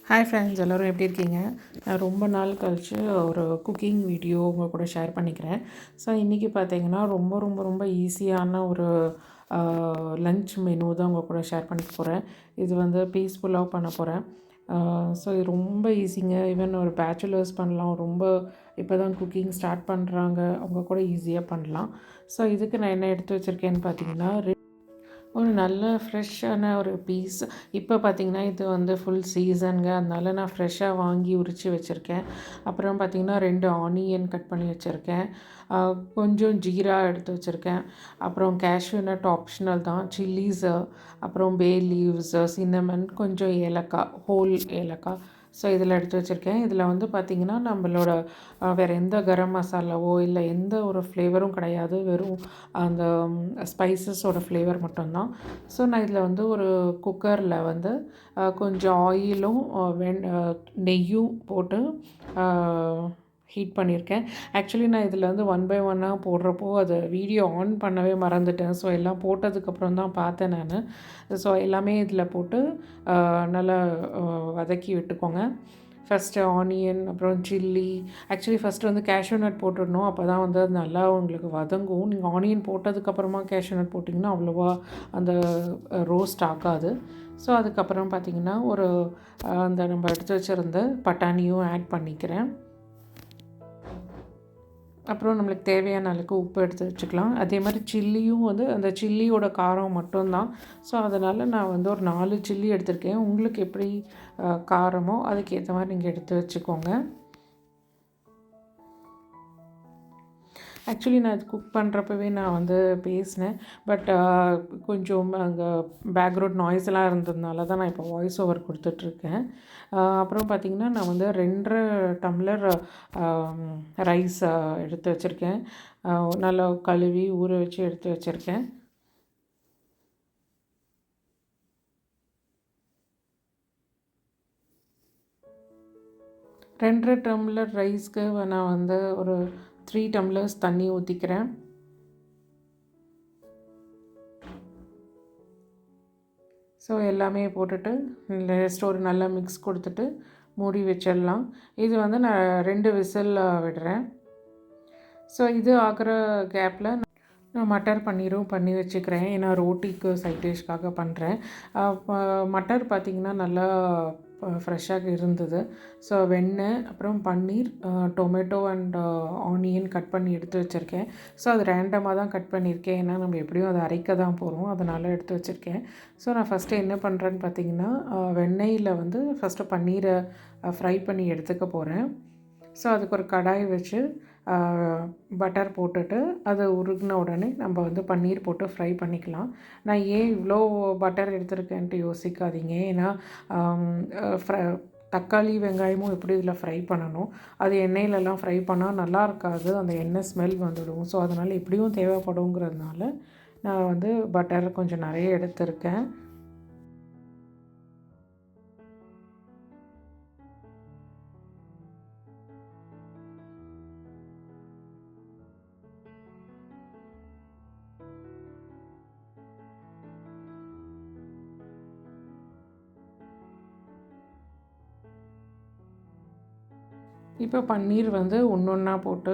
Hi friends, எல்லோரும் எப்படி இருக்கீங்க? நான் ரொம்ப நாள் கழித்து ஒரு குக்கிங் வீடியோ உங்கள் கூட ஷேர் பண்ணிக்கிறேன். ஸோ இன்றைக்கி பார்த்தீங்கன்னா ரொம்ப ரொம்ப ரொம்ப ஈஸியான ஒரு லன்ச் மெனு தான் உங்கள் கூட ஷேர் பண்ணிக்க போகிறேன். இது வந்து பீஸ் புலாவ் பண்ண போகிறேன். ஸோ இது ரொம்ப ஈஸிங்க. ஈவன் ஒரு பேச்சுலர்ஸ் பண்ணலாம். ரொம்ப இப்போ தான் குக்கிங் ஸ்டார்ட் பண்ணுறாங்க, அவங்க கூட ஈஸியாக பண்ணலாம். ஸோ இதுக்கு நான் என்ன எடுத்து வச்சுருக்கேன்னு பார்த்தீங்கன்னா, ஒரு நல்ல ஃப்ரெஷ்ஷான ஒரு பீஸ். இப்போ பார்த்திங்கன்னா இது வந்து ஃபுல் சீசனுங்க, அதனால நான் ஃப்ரெஷ்ஷாக வாங்கி உரித்து வச்சுருக்கேன். அப்புறம் பார்த்திங்கன்னா 2 ஆனியன் கட் பண்ணி வச்சுருக்கேன். கொஞ்சம் ஜீரா எடுத்து வச்சுருக்கேன். அப்புறம் கேஷ்யூ நட் ஆப்ஷனல் தான். சில்லிஸு, அப்புறம் பே லீவ்ஸு, சின்னமன், கொஞ்சம் ஏலக்காய், ஹோல் ஏலக்காய். ஸோ இதில் எடுத்து வச்சுருக்கேன். இதில் வந்து பார்த்திங்கன்னா நம்மளோட வேறு எந்த கரம் மசாலாவோ இல்லை எந்த ஒரு ஃப்ளேவரும் கிடையாது. வெறும் அந்த ஸ்பைசஸோட ஃப்ளேவர் மட்டும்தான். ஸோ நான் இதில் வந்து ஒரு குக்கரில் வந்து கொஞ்சம் ஆயிலும் நெய்யும் போட்டு ஹீட் பண்ணியிருக்கேன். ஆக்சுவலி நான் இதில் வந்து 1 பை 1 போடுறப்போ அது வீடியோ ஆன் பண்ணவே மறந்துட்டேன். ஸோ எல்லாம் போட்டதுக்கப்புறம் தான் பார்த்தேன் நான். ஸோ எல்லாமே இதில் போட்டு நல்லா வதக்கி விட்டுக்கோங்க. ஃபஸ்ட்டு ஆனியன், அப்புறம் சில்லி. ஆக்சுவலி ஃபஸ்ட்டு வந்து கேஷ்யூ நட் போட்டுடணும். அப்போ தான் வந்து அது நல்லா உங்களுக்கு வதங்கும். நீங்கள் ஆனியன் போட்டதுக்கப்புறமா கேஷ்யூ நட் போட்டிங்கன்னா அவ்வளோவா அந்த ரோஸ்ட் ஆகாது. ஸோ அதுக்கப்புறம் பார்த்திங்கன்னா அந்த நம்ம எடுத்து வச்சுருந்த பட்டாணியும் ஆட் பண்ணிக்கிறேன். அப்புறம் நம்மளுக்கு தேவையான அளவுக்கு உப்பு எடுத்து வச்சுக்கலாம். அதே மாதிரி சில்லியும் வந்து அந்த சில்லியோட காரம் மட்டும்தான். ஸோ அதனால் நான் வந்து ஒரு 4 சில்லி எடுத்திருக்கேன். உங்களுக்கு எப்படி காரமோ அதுக்கேற்ற மாதிரி நீங்கள் எடுத்து வச்சுக்கோங்க. ஆக்சுவலி நான் இது குக் பண்ணுறப்பவே நான் வந்து பேசினேன். பட் கொஞ்சம் அங்கே பேக்ரவுண்ட் நாய்ஸ்லாம் இருந்ததுனால தான் நான் இப்போ வாய்ஸ் ஓவர் கொடுத்துட்ருக்கேன். அப்புறம் பார்த்திங்கன்னா நான் வந்து 2 டம்ளர் ரைஸ் எடுத்து வச்சுருக்கேன். நல்லா கழுவி ஊற வச்சு எடுத்து வச்சுருக்கேன். ரெண்டரை டம்ளர் ரைஸ்க்கு நான் வந்து ஒரு 3 டம்ளர்ஸ் தண்ணி ஊற்றிக்கிறேன். ஸோ எல்லாமே போட்டுட்டு ஜஸ்ட் ஒரு நல்ல மிக்ஸ் கொடுத்துட்டு மூடி வச்சிடலாம். இது வந்து நான் 2 விசில் விடுறேன். ஸோ இது ஆகிற கேப்பில் நான் மட்டர் பன்னீரும் பண்ணி வச்சுக்கிறேன். ஏன்னா ரோட்டிக்கு சைட் டிஷ்க்காக பண்ணுறேன். மட்டர் பார்த்திங்கன்னா நல்லா ஃப்ரெஷ்ஷாக இருந்தது. ஸோ வெண்ணெய், அப்புறம் பன்னீர், டொமேட்டோ அண்ட் ஆனியன் கட் பண்ணி எடுத்து வச்சுருக்கேன். ஸோ அது ரேண்டமாக தான் கட் பண்ணியிருக்கேன். ஏன்னா நம்ம எப்படியும் அதை அரைக்க தான் போகிறோம், அதனால் எடுத்து வச்சுருக்கேன். ஸோ நான் ஃபஸ்ட்டு என்ன பண்ணுறேன்னு பார்த்திங்கன்னா, வெண்ணெயில் வந்து ஃபஸ்ட்டு பன்னீரை ஃப்ரை பண்ணி எடுத்துக்க போகிறேன். ஸோ அதுக்கு ஒரு கடாய் வச்சு பட்டர் போட்டுட்டு அது உருகின உடனே நம்ம வந்து பன்னீர் போட்டு ஃப்ரை பண்ணிக்கலாம். நான் ஏன் இவ்வளோ பட்டர் எடுத்துருக்கேன்ட்டு யோசிக்காதீங்க. ஏன்னா தக்காளி வெங்காயமும் எப்படி இதில் ஃப்ரை பண்ணணும், அது எண்ணெயிலலாம் ஃப்ரை பண்ணால் நல்லா இருக்காது, அந்த எண்ணெய் ஸ்மெல் வந்துடும். ஸோ அதனால் எப்படியும் தேவைப்படுங்கிறதுனால நான் வந்து பட்டர் கொஞ்சம் நிறைய எடுத்திருக்கேன். இப்போ பன்னீர் வந்து ஒன்றா போட்டு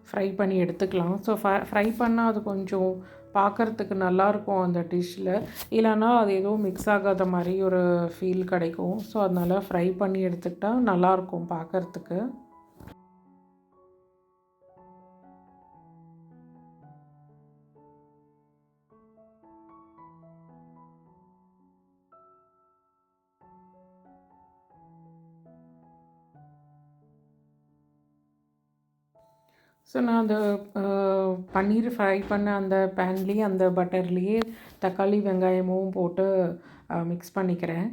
ஃப்ரை பண்ணி எடுத்துக்கலாம். ஸோ ஃப்ரை பண்ணால் அது கொஞ்சம் பார்க்குறதுக்கு நல்லாயிருக்கும் அந்த டிஷ்ஷில். இல்லைன்னா அது எதுவும் மிக்ஸ் ஆகாத மாதிரி ஒரு ஃபீல் கிடைக்கும். ஸோ அதனால் ஃப்ரை பண்ணி எடுத்துக்கிட்டால் நல்லாயிருக்கும் பார்க்குறதுக்கு. ஸோ நான் அந்த பன்னீர் ஃப்ரை பண்ண அந்த பேன்லேயே அந்த பட்டர்லேயே தக்காளி வெங்காயமும் போட்டு மிக்ஸ் பண்ணிக்கிறேன்.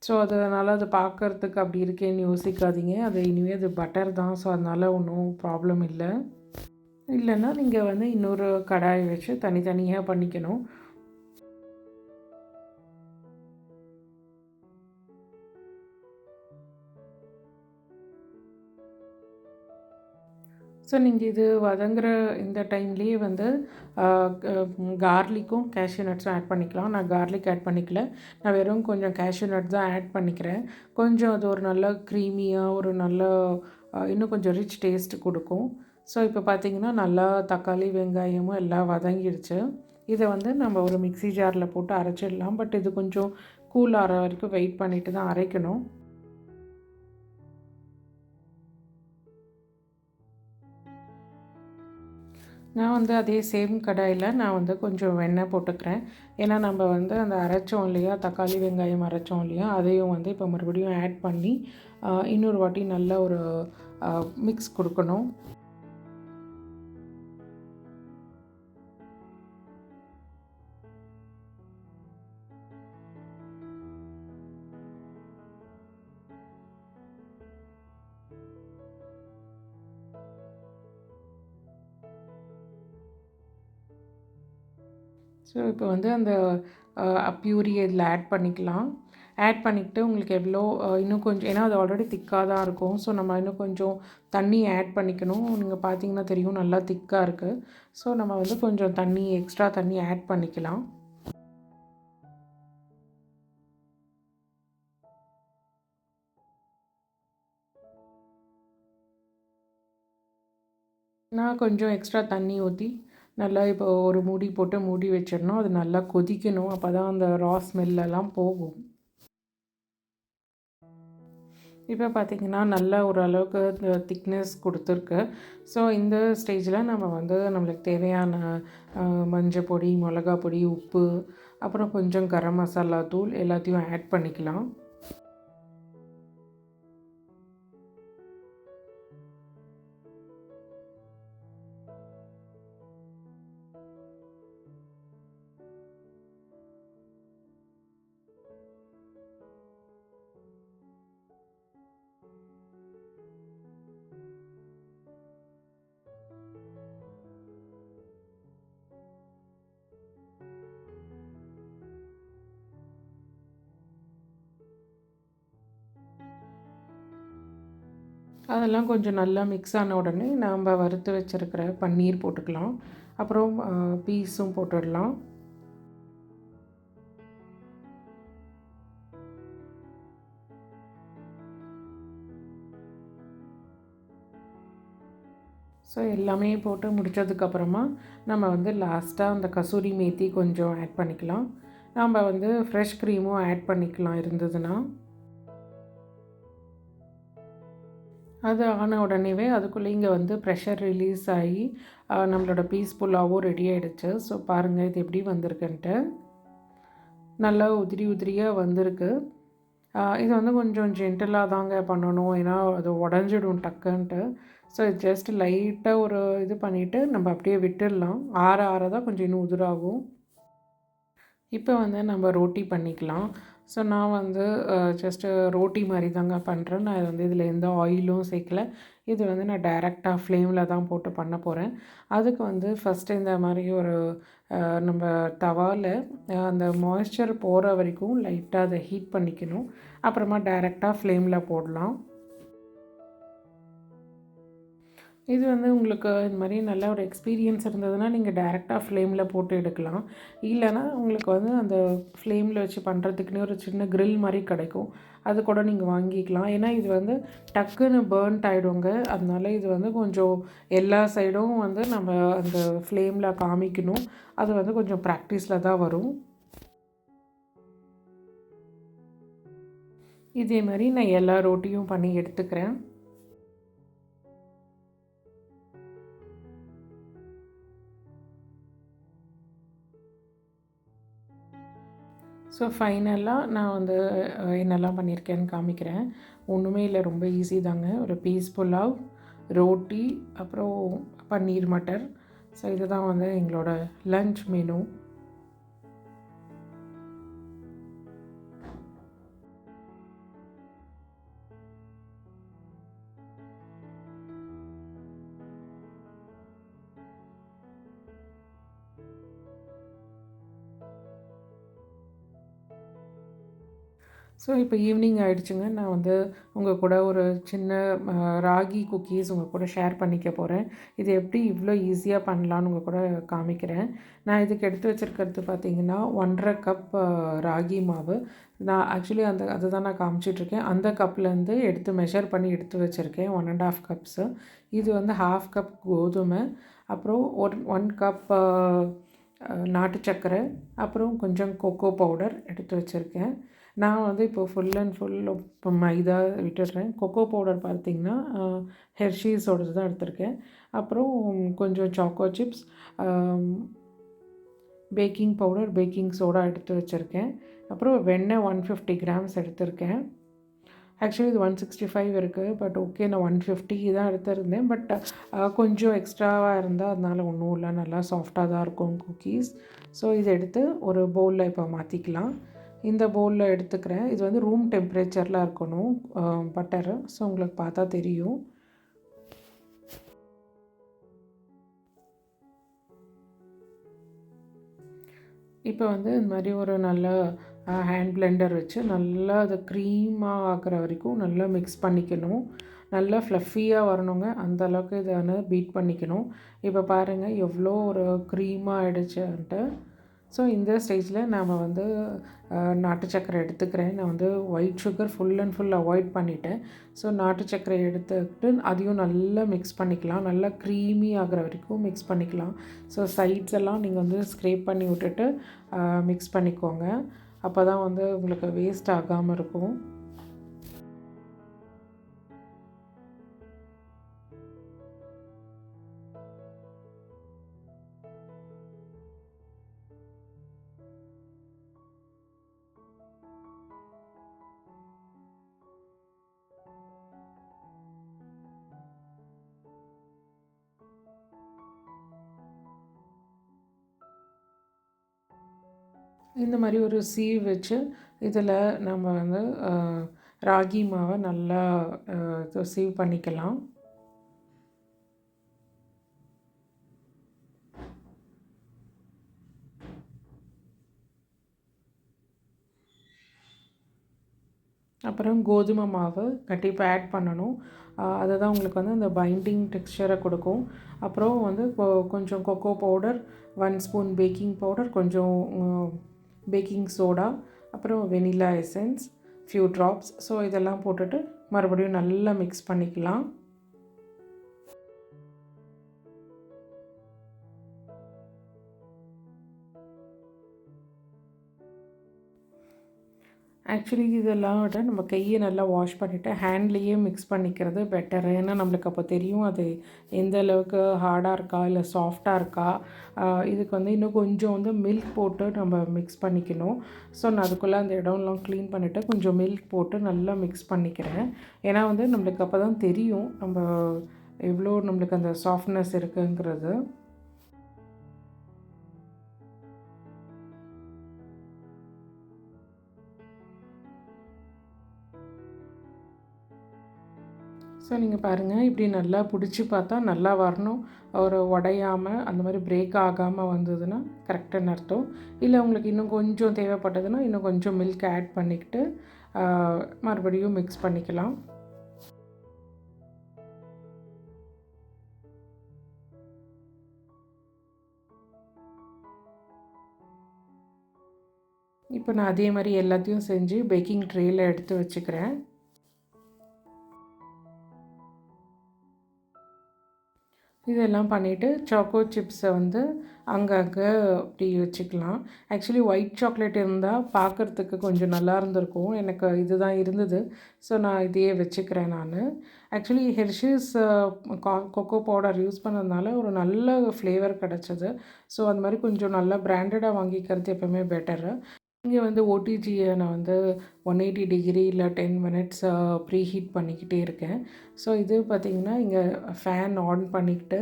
ஸோ அதனால் அது பார்க்குறதுக்கு அப்படி இருக்கேன்னு யோசிக்காதீங்க. அது இனிமேல் அது பட்டர் தான். ஸோ அதனால் ஒன்றும் ப்ராப்ளம் இல்லை. இல்லைன்னா நீங்கள் வந்து இன்னொரு கடாய் வச்சு தனித்தனியாக பண்ணிக்கணும். ஸோ நீங்கள் இது வதங்குற இந்த டைம்லேயே வந்து கார்லிக்கும் கேஷ்யூ நட்ஸும் ஆட் பண்ணிக்கலாம். நான் கார்லிக் ஆட் பண்ணிக்கல. நான் வெறும் கொஞ்சம் கேஷ்யூ நட்ஸ் தான் ஆட் பண்ணிக்கிறேன். கொஞ்சம் அது ஒரு நல்ல க்ரீமியாக ஒரு நல்ல இன்னும் கொஞ்சம் ரிச் டேஸ்ட் கொடுக்கும். ஸோ இப்போ பார்த்திங்கன்னா நல்லா தக்காளி வெங்காயமும் எல்லாம் வதங்கிடுச்சு. இதை வந்து நம்ம ஒரு மிக்ஸி ஜாரில் போட்டு அரைச்சிடலாம். பட் இது கொஞ்சம் கூல் ஆகிற வரைக்கும் வெயிட் பண்ணிவிட்டு தான் அரைக்கணும். நான் வந்து அதே சேம் கடாயில் நான் வந்து கொஞ்சம் வெண்ணெய் போட்டுக்கிறேன். ஏன்னா நம்ம வந்து அந்த அரைச்சோம் இல்லையா, தக்காளி வெங்காயம் அரைச்சோம் இல்லையா, அதையும் வந்து இப்போ மறுபடியும் ஆட் பண்ணி இன்னொரு வாட்டி நல்ல ஒரு மிக்ஸ் கொடுக்கணும். ஸோ இப்போ வந்து அந்த பியூரி இதில் ஆட் பண்ணிக்கலாம். ஆட் பண்ணிக்கிட்டு உங்களுக்கு எவ்வளோ இன்னும் கொஞ்சம், ஏன்னா அது ஆல்ரெடி திக்காக தான் இருக்கும். ஸோ நம்ம இன்னும் கொஞ்சம் தண்ணி ஆட் பண்ணிக்கணும். நீங்கள் பார்த்தீங்கன்னா தெரியும் நல்லா திக்காக இருக்குது. ஸோ நம்ம வந்து கொஞ்சம் தண்ணி எக்ஸ்ட்ரா தண்ணி ஆட் பண்ணிக்கலாம். நான் கொஞ்சம் எக்ஸ்ட்ரா தண்ணி ஊற்றி நல்லா இப்போ ஒரு மூடி போட்டு மூடி வச்சிடணும். அது நல்லா கொதிக்கணும். அப்போ தான் அந்த ரா ஸ்மெல்லெல்லாம் போகும். இப்போ பார்த்திங்கன்னா நல்லா ஓரளவுக்கு திக்னஸ் கொடுத்துருக்கு. ஸோ இந்த ஸ்டேஜில் நம்ம வந்து நம்மளுக்கு தேவையான மஞ்சள் பொடி, மிளகா பொடி, உப்பு, அப்புறம் கொஞ்சம் கரம் மசாலா தூள் எல்லாத்தையும் ஆட் பண்ணிக்கலாம். அதெல்லாம் கொஞ்சம் நல்லா மிக்ஸ் ஆன உடனே நாம் வறுத்து வச்சுருக்கிற பன்னீர் போட்டுக்கலாம். அப்புறம் பீஸும் போட்டுடலாம். ஸோ எல்லாமே போட்டு முடித்ததுக்கப்புறமா நம்ம வந்து லாஸ்ட்டாக அந்த கசூரி மேத்தி கொஞ்சம் ஆட் பண்ணிக்கலாம். நம்ம வந்து ஃப்ரெஷ் க்ரீமும் ஆட் பண்ணிக்கலாம் இருந்ததுன்னா. அது ஆன உடனேவே அதுக்குள்ளே இங்கே வந்து ப்ரெஷர் ரிலீஸ் ஆகி நம்மளோட பீஸ் புலாவும் ரெடி ஆகிடுச்சு. ஸோ பாருங்கள் இது எப்படி வந்திருக்குன்ட்டு. நல்லா உதிரி உதிரியாக வந்திருக்கு. இது வந்து கொஞ்சம் ஜென்டிலாக தாங்க பண்ணணும், ஏன்னா அது உடஞ்சிடும் டக்குன்ட்டு. ஸோ ஜஸ்ட் லைட்டாக ஒரு இது பண்ணிவிட்டு நம்ம அப்படியே விட்டுடலாம். ஆற ஆற தான் கொஞ்சம் இன்னும் உதிராகும். இப்போ வந்து நம்ம ரோட்டி பண்ணிக்கலாம். ஸோ நான் வந்து ஜஸ்ட்டு ரோட்டி மாதிரி தாங்க பண்ணுறேன். நான் வந்து இதில் எந்த ஆயிலும் சேர்க்கல. இது வந்து நான் டைரெக்டாக ஃப்ளேமில் தான் போட்டு பண்ண போகிறேன். அதுக்கு வந்து ஃபஸ்ட்டு இந்த மாதிரி ஒரு நம்ம தவாவில் அந்த மாய்ஸ்சர் போகிற வரைக்கும் லைட்டாக அதை ஹீட் பண்ணிக்கணும். அப்புறமா டைரெக்டாக ஃப்ளேமில் போடலாம். இது வந்து உங்களுக்கு இது மாதிரி நல்ல ஒரு எக்ஸ்பீரியன்ஸ் இருந்ததுன்னா நீங்கள் டைரெக்டாக ஃப்ளேமில் போட்டு எடுக்கலாம். இல்லைனா உங்களுக்கு வந்து அந்த ஃப்ளேமில் வச்சு பண்ணுறதுக்குன்னே ஒரு சின்ன க்ரில் மாதிரி கிடைக்கும். அது கூட நீங்கள் வாங்கிக்கலாம். ஏன்னா இது வந்து டக்குன்னு பேர்ன்ட் ஆகிடுங்க. அதனால இது வந்து கொஞ்சம் எல்லா சைடும் வந்து நம்ம அந்த ஃப்ளேமில் காமிக்கணும். அது வந்து கொஞ்சம் ப்ராக்டிஸில் தான் வரும். இதே மாதிரி நான் எல்லா ரோட்டியும் பண்ணி எடுத்துக்கிறேன். ஸோ ஃபைனலாக நான் வந்து என்னெல்லாம் பண்ணியிருக்கேன்னு காமிக்கிறேன். ஒன்றுமே இல்லை, ரொம்ப ஈஸி தாங்க. ஒரு பீஸ் புலாவ், ரோட்டி, அப்புறம் பன்னீர் மட்டர். ஸோ இதுதான் வந்து எங்களோட லன்ச் மெனு. ஸோ இப்போ ஈவினிங் ஆகிடுச்சுங்க. நான் வந்து உங்கள் கூட ஒரு சின்ன ராகி குக்கீஸ் உங்கள் கூட ஷேர் பண்ணிக்க போகிறேன். இது எப்படி இவ்வளோ ஈஸியாக பண்ணலான்னு உங்கள் கூட காமிக்கிறேன். நான் இதுக்கு எடுத்து வச்சுருக்கிறது பார்த்திங்கன்னா 1½ கப் ராகி மாவு. நான் ஆக்சுவலி அதுதான் நான் காமிச்சிட்ருக்கேன். அந்த கப்லேருந்து எடுத்து மெஷர் பண்ணி எடுத்து வச்சுருக்கேன் 1½ கப்ஸு. இது வந்து 1/2 கப் கோதுமை, அப்புறம் 1 கப் நாட்டு சர்க்கரை, அப்புறம் கொஞ்சம் கொக்கோ பவுடர் எடுத்து வச்சுருக்கேன். நான் வந்து இப்போ ஃபுல் அண்ட் ஃபுல் இப்போ மைதா விட்டுடுறேன். கொக்கோ பவுடர் பார்த்திங்கன்னா ஹெர்ஷீஸோடது தான் எடுத்திருக்கேன். அப்புறம் கொஞ்சம் choco chips, baking powder, baking soda எடுத்து வச்சுருக்கேன். அப்புறம் வெண்ணெய் 150 கிராம்ஸ் எடுத்திருக்கேன். ஆக்சுவலி இது 165 இருக்குது, பட் ஓகே நான் 150 தான் எடுத்திருந்தேன். பட் கொஞ்சம் எக்ஸ்ட்ராவாக இருந்தால் அதனால் ஒன்றும் இல்லை, நல்லா சாஃப்டாக தான் இருக்கும் குக்கீஸ். ஸோ இதை எடுத்து ஒரு பவுலில் இப்போ மாற்றிக்கலாம். இந்த பவுலில் எடுத்துக்கிறேன். இது வந்து ரூம் டெம்பரேச்சரில் இருக்கணும் பட்டரு. ஸோ உங்களுக்கு பார்த்தா தெரியும். இப்போ வந்து இந்த மாதிரி ஒரு நல்ல ஹேண்ட் பிளெண்டர் வச்சு நல்லா அதை க்ரீமாக ஆக்கிற வரைக்கும் நல்லா மிக்ஸ் பண்ணிக்கணும். நல்லா ஃப்ளஃபியாக வரணுங்க, அந்த அளவுக்கு இதை வந்து பீட் பண்ணிக்கணும். இப்போ பாருங்கள் எவ்வளோ ஒரு க்ரீமாக ஆகிடுச்சுன்ட்டு. ஸோ இந்த ஸ்டேஜில் நாம் வந்து நாட்டு சர்க்கரை எடுத்துக்கிறேன். நான் வந்து white sugar full and full avoid பண்ணிவிட்டேன். ஸோ நாட்டு சர்க்கரை எடுத்துக்கிட்டு அதையும் நல்லா மிக்ஸ் பண்ணிக்கலாம். நல்லா க்ரீமி ஆகிற வரைக்கும் மிக்ஸ் பண்ணிக்கலாம். ஸோ சைட்ஸ் எல்லாம் நீங்கள் வந்து ஸ்க்ரேப் பண்ணி விட்டுட்டு மிக்ஸ் பண்ணிக்கோங்க. அப்போ தான் வந்து உங்களுக்கு வேஸ்ட் ஆகாமல் இருக்கும். இந்த மாதிரி ஒரு சீவ் வச்சு இதில் நம்ம வந்து ராகி மாவை நல்லா சீவ் பண்ணிக்கலாம். அப்புறம் கோதுமை மாவு கண்டிப்பாக ஆட் பண்ணணும். அதை தான் உங்களுக்கு வந்து அந்த பைண்டிங் டெக்ஸ்சரை கொடுக்கும். அப்புறம் வந்து கொஞ்சம் cocoa powder, 1 spoon baking powder, கொஞ்சம் பேக்கிங் சோடா, அப்புறம் vanilla essence, few drops. So இதெல்லாம் போட்டுட்டு மறுபடியும் நல்லா மிக்ஸ் பண்ணிக்கலாம். ஆக்சுவலி இதெல்லாம் விட நம்ம கையை நல்லா வாஷ் பண்ணிவிட்டு ஹேண்ட்லேயே மிக்ஸ் பண்ணிக்கிறது பெட்டர். ஏன்னா நம்மளுக்கு அப்போ தெரியும் அது எந்த அளவுக்கு ஹார்டாக இருக்கா இல்லை சாஃப்டாக இருக்கா. இதுக்கு வந்து இன்னும் கொஞ்சம் வந்து மில்க் போட்டு நம்ம மிக்ஸ் பண்ணிக்கணும். ஸோ நான் அதுக்குள்ளே அந்த இடம்லாம் க்ளீன் பண்ணிவிட்டு கொஞ்சம் மில்க் போட்டு நல்லா மிக்ஸ் பண்ணிக்கிறேன். ஏன்னா வந்து நம்மளுக்கு அப்போ தான் தெரியும் நம்ம எவ்வளோ நம்மளுக்கு அந்த சாஃப்ட்னஸ் இருக்குங்கிறது. ஸோ நீங்கள் பாருங்கள், இப்படி நல்லா பிடிச்சி பார்த்தா நல்லா வரணும். ஒரு உடையாமல் அந்த மாதிரி பிரேக் ஆகாமல் வந்ததுன்னா கரெக்டான அர்த்தம். இல்லை உங்களுக்கு இன்னும் கொஞ்சம் தேவைப்பட்டதுன்னா இன்னும் கொஞ்சம் மில்க் ஆட் பண்ணிக்கிட்டு மறுபடியும் மிக்ஸ் பண்ணிக்கலாம். இப்போ நான் அதே மாதிரி எல்லாத்தையும் செஞ்சு பேக்கிங் ட்ரேயில் எடுத்து வச்சுக்கிறேன். இதெல்லாம் பண்ணிவிட்டு சாக்கோ சிப்ஸை வந்து அங்கங்கே அப்படி வச்சுக்கலாம். ஆக்சுவலி ஒயிட் சாக்லேட் இருந்தால் பார்க்குறதுக்கு கொஞ்சம் நல்லா இருந்திருக்கும். எனக்கு இது தான் இருந்தது. ஸோ நான் இதையே வச்சுக்கிறேன் நான். Actually Hershey's cocoa powder use பண்ணதுனால ஒரு நல்ல ஃப்ளேவர் கிடச்சிது. ஸோ அந்த மாதிரி கொஞ்சம் நல்லா பிராண்டடாக வாங்கிக்கிறது எப்போவுமே பெட்டரு. இங்கே வந்து ஓடிஜியை நான் வந்து 180 டிகிரி இல்லை 10 மினிட்ஸ் ப்ரீ ஹீட் பண்ணிக்கிட்டே இருக்கேன். ஸோ இது பார்த்திங்கன்னா இங்கே ஃபேன் ஆன் பண்ணிக்கிட்டு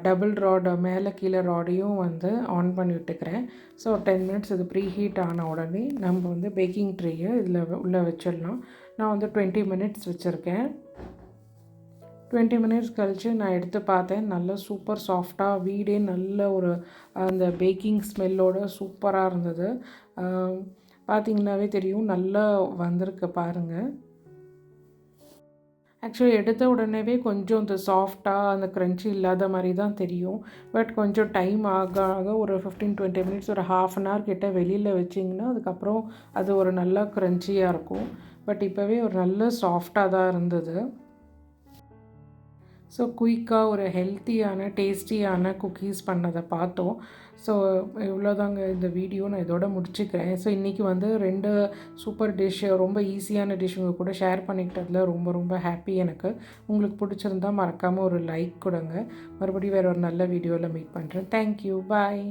டபுள் ராடு மேலே கீழே ராடையும் வந்து ஆன் பண்ணி விட்டுக்கிறேன். ஸோ 10 மினிட்ஸ் இது ப்ரீ ஹீட் ஆன உடனே நம்ம வந்து பேக்கிங் ட்ரேயை இதில் உள்ளே வச்சிடலாம். நான் வந்து 20 மினிட்ஸ் வச்சுருக்கேன். 20 மினிட்ஸ் கழித்து நான் எடுத்து பார்த்தேன். நல்லா சூப்பர் சாஃப்டாக வீடே நல்ல ஒரு அந்த பேக்கிங் ஸ்மெல்லோடு சூப்பராக இருந்தது. பார்த்தீங்கன்னாவே தெரியும் நல்லா வந்திருக்கு பாருங்கள். ஆக்சுவலி எடுத்த உடனேவே கொஞ்சம் இந்த சாஃப்டாக அந்த க்ரன்ச்சி இல்லாத மாதிரி தான் தெரியும். பட் கொஞ்சம் டைம் ஆக ஆக ஒரு 15-20 மினிட்ஸ் ஒரு ½ அன் ஹவர் கிட்ட வெளியில் வச்சிங்கன்னா அதுக்கப்புறம் அது ஒரு நல்லா க்ரன்ச்சியாக இருக்கும். பட் இப்போவே ஒரு நல்ல சாஃப்டாக தான் இருந்தது. ஸோ குயிக்காக ஒரு ஹெல்த்தியான டேஸ்டியான குக்கீஸ் பண்ணதை பார்த்தோம். ஸோ இவ்வளோதாங்க இந்த வீடியோ, நான் இதோட முடிச்சுக்கிறேன். ஸோ இன்றைக்கி வந்து 2 சூப்பர் டிஷ், ரொம்ப ஈஸியான டிஷ் உங்கள் கூட ஷேர் பண்ணிக்கிட்டதில் ரொம்ப ரொம்ப ஹாப்பி எனக்கு. உங்களுக்கு பிடிச்சிருந்தா மறக்காமல் ஒரு லைக் கொடுங்க. மறுபடியும் வேறு ஒரு நல்ல வீடியோவில் மீட் பண்ணுறேன். தேங்க்யூ, பாய்.